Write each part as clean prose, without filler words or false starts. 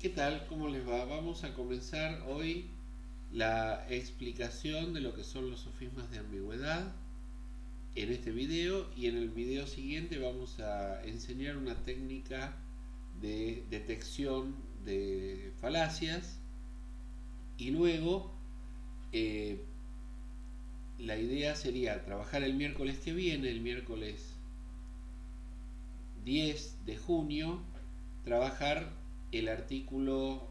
¿Qué tal? ¿Cómo les va? Vamos a comenzar hoy la explicación de lo que son los sofismas de ambigüedad en este video, y en el video siguiente vamos a enseñar una técnica de detección de falacias, y luego eh, la idea sería trabajar el miércoles que viene, el miércoles 10 de junio, trabajar el artículo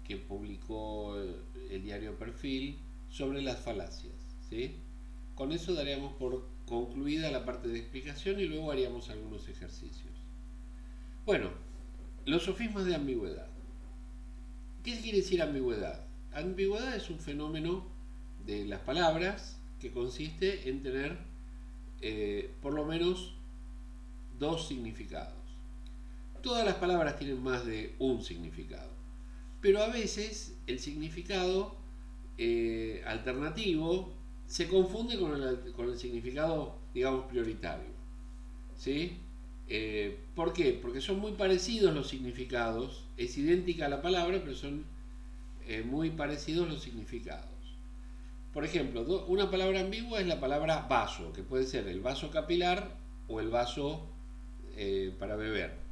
que publicó el diario Perfil sobre las falacias, ¿sí? Con eso daríamos por concluida la parte de explicación y luego haríamos algunos ejercicios. Bueno, los sofismas de ambigüedad. ¿Qué quiere decir ambigüedad? Ambigüedad es un fenómeno de las palabras que consiste en tener por lo menos dos significados. Todas las palabras tienen más de un significado, pero a veces el significado alternativo se confunde con el significado, digamos, prioritario, ¿sí? ¿Por qué? Porque son muy parecidos los significados, es idéntica la palabra, pero son muy parecidos los significados. Por ejemplo, una palabra ambigua es la palabra vaso, que puede ser el vaso capilar o el vaso para beber.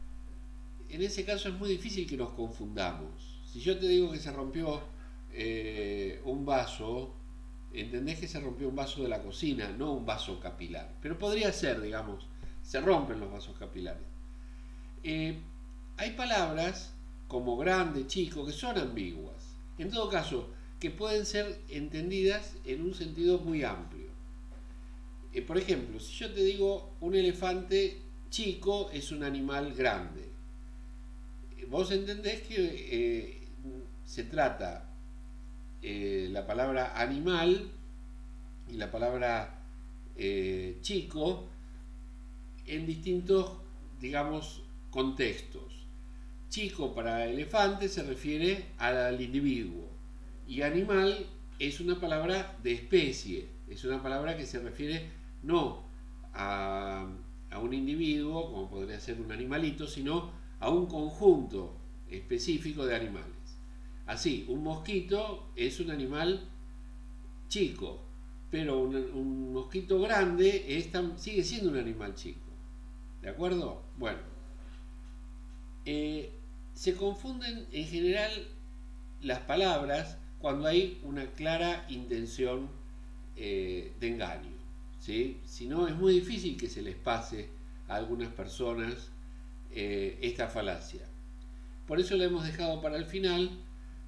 En ese caso es muy difícil que nos confundamos. Si yo te digo que se rompió un vaso, entendés que se rompió un vaso de la cocina, no un vaso capilar. Pero podría ser, digamos, se rompen los vasos capilares. Eh, Hay palabras como grande, chico, que son ambiguas. En todo caso, que pueden ser entendidas en un sentido muy amplio. Por ejemplo, si yo te digo un elefante chico es un animal grande, vos entendés que se trata la palabra animal y la palabra chico en distintos, digamos, contextos. Chico para elefante se refiere al individuo, y animal es una palabra de especie, es una palabra que se refiere no a un individuo, como podría ser un animalito, sino a un conjunto específico de animales. Así, un mosquito es un animal chico, pero un mosquito grande sigue siendo un animal chico. ¿De acuerdo? Bueno, eh, se confunden en general las palabras cuando hay una clara intención de engaño, ¿sí? Si no, es muy difícil que se les pase a algunas personas esta falacia. Por eso la hemos dejado para el final,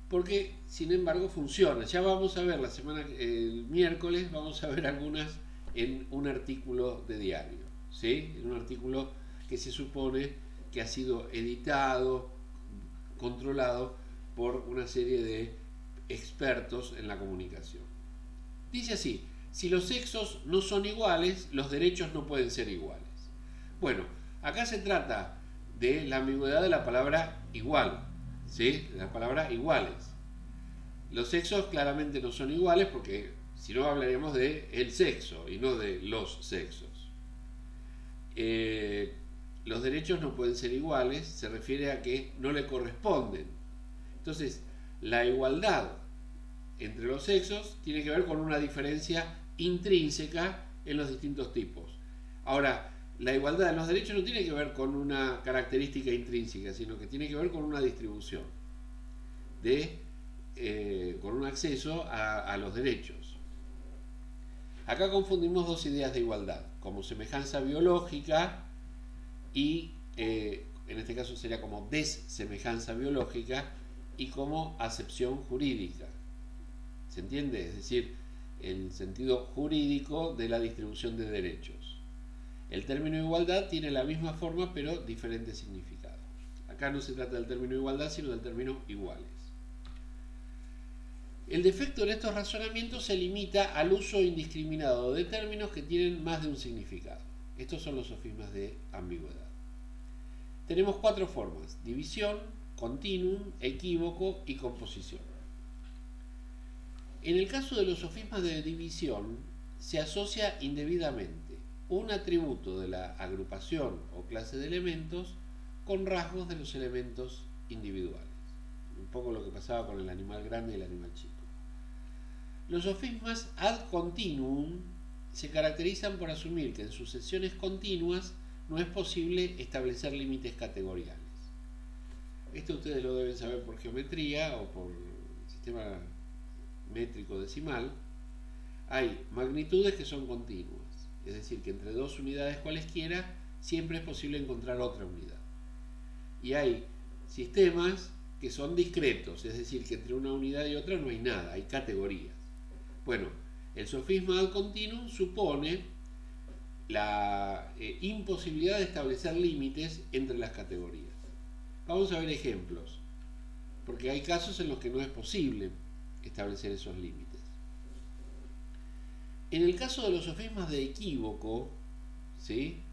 porque sin embargo funciona. Ya vamos a ver el miércoles vamos a ver algunas en un artículo de diario, ¿sí? En un artículo que se supone que ha sido editado, controlado por una serie de expertos en la comunicación. Dice así: si los sexos no son iguales, los derechos no pueden ser iguales. Bueno, acá se trata de la ambigüedad de la palabra igual, ¿sí? De la palabra iguales. Los sexos claramente no son iguales, porque si no hablaríamos de el sexo y no de los sexos. Los derechos no pueden ser iguales, se refiere a que no le corresponden. Entonces, la igualdad entre los sexos tiene que ver con una diferencia intrínseca en los distintos tipos. Ahora, la igualdad de los derechos no tiene que ver con una característica intrínseca, sino que tiene que ver con una distribución, con un acceso a los derechos. Acá confundimos dos ideas de igualdad, como semejanza biológica y, en este caso sería como desemejanza biológica, y como acepción jurídica. ¿Se entiende? Es decir, el sentido jurídico de la distribución de derechos. El término igualdad tiene la misma forma pero diferente significado. Acá no se trata del término igualdad, sino del término iguales. El defecto en estos razonamientos se limita al uso indiscriminado de términos que tienen más de un significado. Estos son los sofismas de ambigüedad. Tenemos cuatro formas: división, continuum, equívoco y composición. En el caso de los sofismas de división, se asocia indebidamente un atributo de la agrupación o clase de elementos con rasgos de los elementos individuales. un poco lo que pasaba con el animal grande y el animal chico. Los sofismas ad continuum se caracterizan por asumir que en sucesiones continuas no es posible establecer límites categoriales. Esto ustedes lo deben saber por geometría o por sistema métrico decimal. Hay magnitudes que son continuas, es decir, que entre dos unidades cualesquiera siempre es posible encontrar otra unidad. Y hay sistemas que son discretos, es decir, que entre una unidad y otra no hay nada, hay categorías. Bueno, el sofisma ad continuum supone la imposibilidad de establecer límites entre las categorías. Vamos a ver ejemplos, porque hay casos en los que no es posible establecer esos límites. En el caso de los sofismas de equívoco, ¿sí?,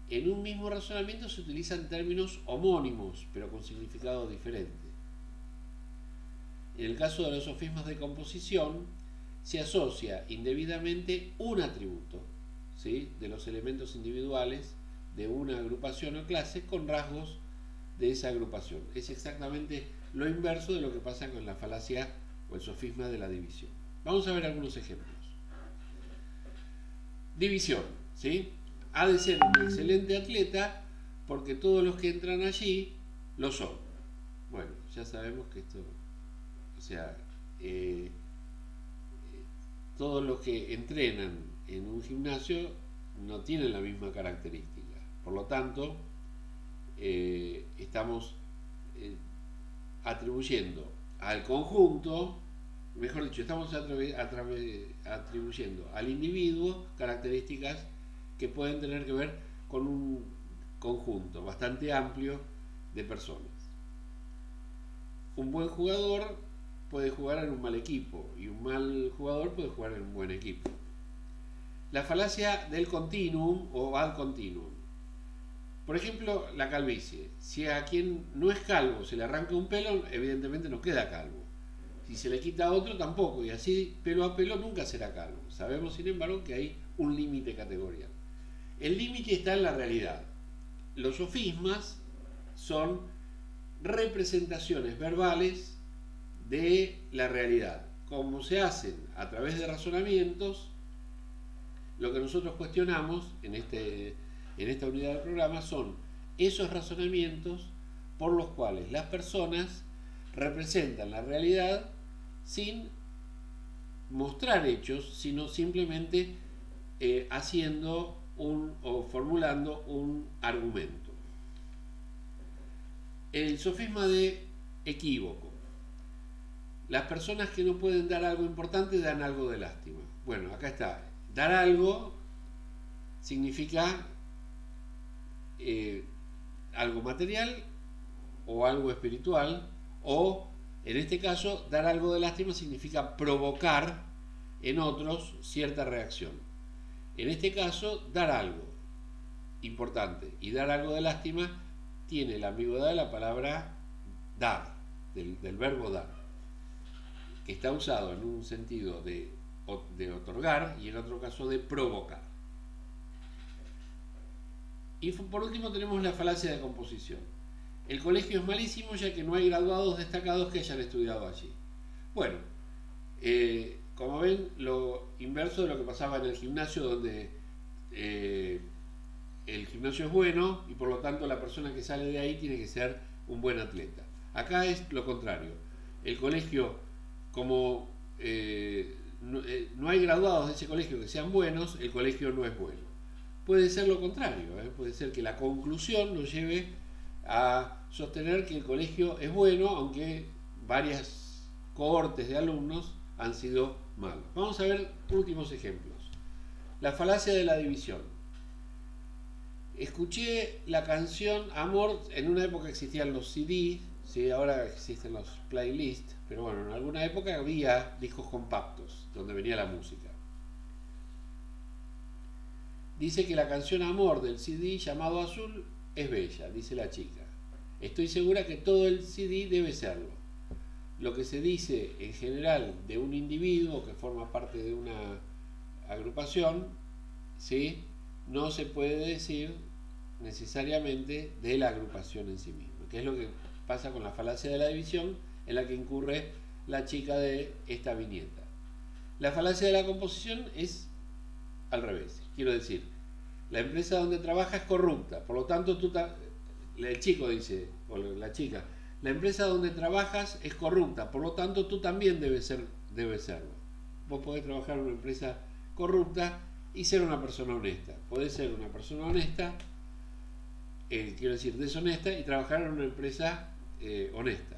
en un mismo razonamiento se utilizan términos homónimos, pero con significado diferente. En el caso de los sofismas de composición, se asocia indebidamente un atributo, ¿sí?, de los elementos individuales de una agrupación o clase con rasgos de esa agrupación. Es exactamente lo inverso de lo que pasa con la falacia o el sofisma de la división. Vamos a ver algunos ejemplos. División, ¿sí? Ha de ser un excelente atleta porque todos los que entran allí lo son. Bueno, ya sabemos que esto, o sea, todos los que entrenan en un gimnasio no tienen la misma característica. Por lo tanto, estamos atribuyendo al conjunto, mejor dicho, estamos atribuyendo al individuo características que pueden tener que ver con un conjunto bastante amplio de personas. Un buen jugador puede jugar en un mal equipo y un mal jugador puede jugar en un buen equipo. La falacia del continuum o ad continuum. Por ejemplo, la calvicie. Si a quien no es calvo se le arranca un pelo, evidentemente no queda calvo. Si se le quita a otro, tampoco. Y así, pelo a pelo, nunca será calvo. Sabemos, sin embargo, que hay un límite categorial. El límite está en la realidad. Los sofismas son representaciones verbales de la realidad. Como se hacen a través de razonamientos, lo que nosotros cuestionamos en esta unidad del programa son esos razonamientos por los cuales las personas representan la realidad sin mostrar hechos, sino simplemente haciendo o formulando un argumento. El sofisma de equívoco. Las personas que no pueden dar algo importante dan algo de lástima. Bueno, acá está. Dar algo significa algo material o algo espiritual, o en este caso dar algo de lástima significa provocar en otros cierta reacción. En este caso, dar algo importante y dar algo de lástima tiene la ambigüedad de la palabra dar, del verbo dar, que está usado en un sentido de otorgar y en otro caso de provocar. Y por último tenemos la falacia de composición. El colegio es malísimo ya que no hay graduados destacados que hayan estudiado allí. Bueno, como ven, lo inverso de lo que pasaba en el gimnasio, donde el gimnasio es bueno y por lo tanto la persona que sale de ahí tiene que ser un buen atleta. Acá es lo contrario. El colegio, como no hay graduados de ese colegio que sean buenos, el colegio no es bueno. Puede ser lo contrario, puede ser que la conclusión nos lleve a sostener que el colegio es bueno, aunque varias cohortes de alumnos han sido malos. Vamos a ver últimos ejemplos. La falacia de la división. Escuché la canción Amor, en una época existían los CD, ¿sí? Ahora existen los playlists, pero bueno, en alguna época había discos compactos donde venía la música. Dice que la canción Amor del CD llamado Azul es bella, dice la chica. Estoy segura que todo el CD debe serlo. Lo que se dice en general de un individuo que forma parte de una agrupación, ¿sí?, no se puede decir necesariamente de la agrupación en sí misma, que es lo que pasa con la falacia de la división en la que incurre la chica de esta viñeta. La falacia de la composición es al revés. Quiero decir, la empresa donde trabaja es corrupta, por lo tanto el chico dice, o la chica, la empresa donde trabajas es corrupta, por lo tanto tú también debes serlo. Vos podés trabajar en una empresa corrupta y ser una persona honesta. Podés ser una persona honesta, quiero decir deshonesta, y trabajar en una empresa honesta.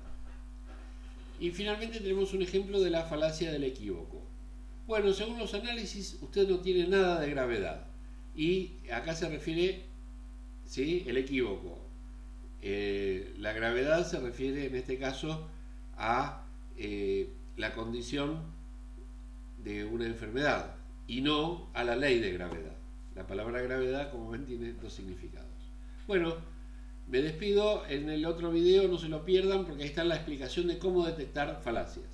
Y finalmente tenemos un ejemplo de la falacia del equívoco. Bueno, según los análisis, usted no tiene nada de gravedad. Y acá se refiere, ¿sí?, el equívoco. La gravedad se refiere en este caso a la condición de una enfermedad y no a la ley de gravedad. La palabra gravedad, como ven, tiene dos significados. Bueno, me despido. En el otro video no se lo pierdan porque ahí está la explicación de cómo detectar falacias.